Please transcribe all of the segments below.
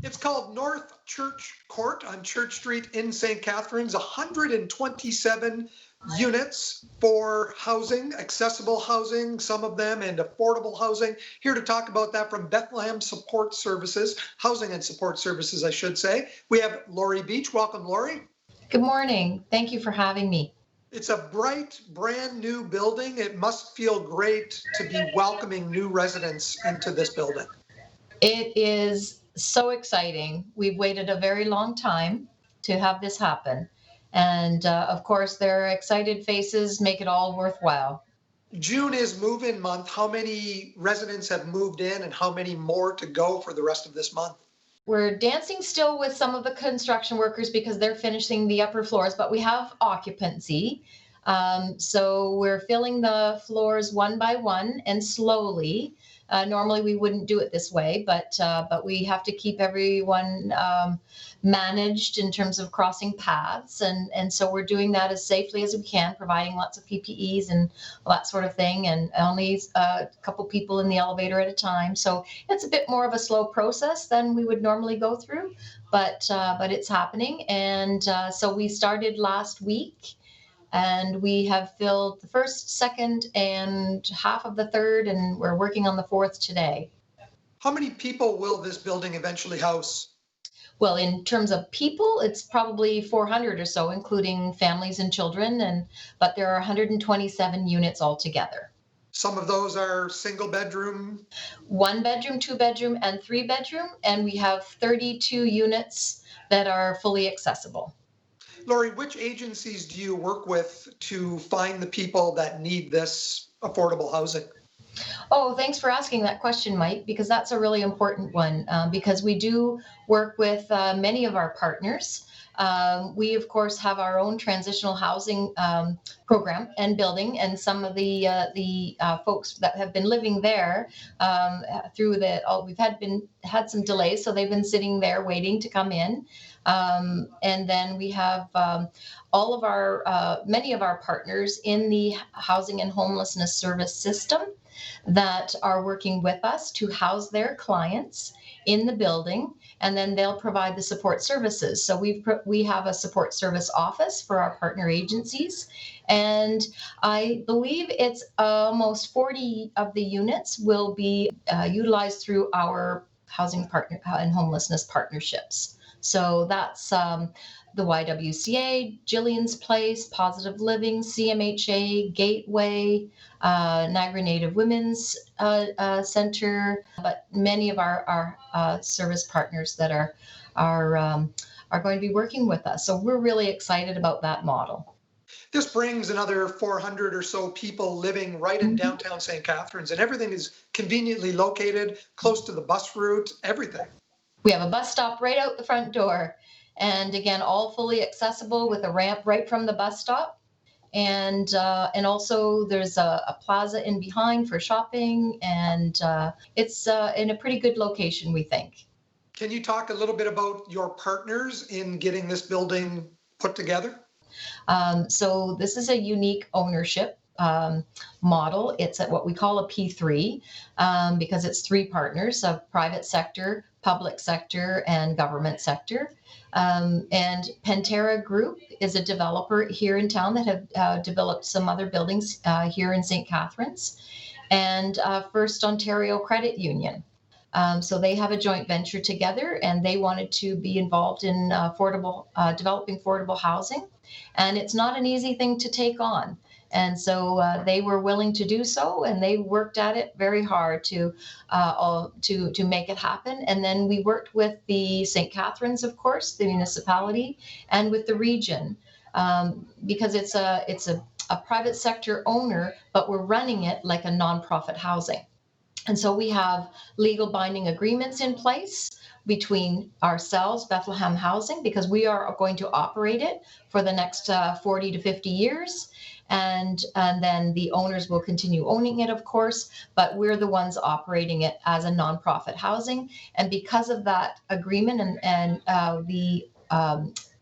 It's called North Church Court on Church Street in St. Catharines, 127 units for housing, accessible housing, some of them, and affordable housing. Here to talk about that from Bethlehem Support Services, Housing and Support Services, I should say. We have Lori Beech. Welcome, Lori. Good morning. Thank you for having me. It's a bright, brand new building. It must feel great to be welcoming new residents into this building. It is so exciting. We've waited a very long time to have this happen. And of course, their excited faces make it all worthwhile. June is move-in month. How many residents have moved in and how many more to go for the rest of this month? We're dancing still with some of the construction workers because they're finishing the upper floors, but we have occupancy. So we're filling the floors one by one and slowly. Normally we wouldn't do it this way, but we have to keep everyone managed in terms of crossing paths. And so we're doing that as safely as we can, providing lots of PPEs and that sort of thing, and only a couple people in the elevator at a time. So it's a bit more of a slow process than we would normally go through, but it's happening. And so we started last week. And we have filled the first, second, and half of the third, and we're working on the fourth today. How many people will this building eventually house? Well, in terms of people, it's probably 400 or so, including families and children, but there are 127 units altogether. Some of those are single bedroom? 1 bedroom, 2 bedroom, and 3 bedroom, and we have 32 units that are fully accessible. Lori, which agencies do you work with to find the people that need this affordable housing? Oh, thanks for asking that question, Mike, because that's a really important one, because we do work with many of our partners. We, of course, have our own transitional housing program and building, and some of the folks that have been living there we've had some delays, so they've been sitting there waiting to come in. And then we have many of our partners in the housing and homelessness service system that are working with us to house their clients in the building, and then they'll provide the support services. So we have a support service office for our partner agencies, and I believe it's almost 40 of the units will be utilized through our housing partner and homelessness partnerships. So that's the YWCA, Jillian's Place, Positive Living, CMHA, Gateway, Niagara Native Women's Center, but many of our service partners that are going to be working with us. So we're really excited about that model. This brings another 400 or so people living right in downtown St. Catharines, and everything is conveniently located, close to the bus route, everything. We have a bus stop right out the front door, and again, all fully accessible with a ramp right from the bus stop. And also there's a plaza in behind for shopping, and it's in a pretty good location, we think. Can you talk a little bit about your partners in getting this building put together? So this is a unique ownership model. It's at what we call a P3 because it's 3 partners of private sector, public sector, and government sector. And Pantera Group is a developer here in town that have developed some other buildings here in St. Catharines, and First Ontario Credit Union. So they have a joint venture together, and they wanted to be involved in developing affordable housing. And it's not an easy thing to take on. And so they were willing to do so, and they worked at it very hard to make it happen. And then we worked with the St. Catharines, of course, the municipality, and with the region, because it's a private sector owner, but we're running it like a nonprofit housing. And so we have legal binding agreements in place between ourselves, Bethlehem Housing, because we are going to operate it for the next 40 to 50 years. And then the owners will continue owning it, of course, but we're the ones operating it as a nonprofit housing. And because of that agreement and the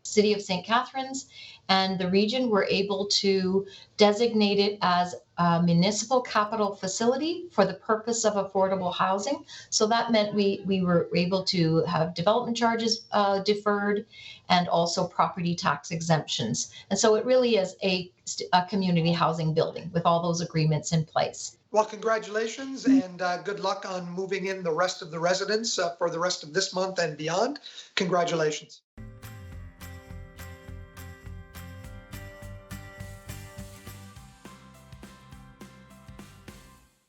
City of St. Catharines and the region were able to designate it as a municipal capital facility for the purpose of affordable housing. So that meant we were able to have development charges deferred and also property tax exemptions. And so it really is a community housing building with all those agreements in place. Well, congratulations and good luck on moving in the rest of the residents for the rest of this month and beyond. Congratulations.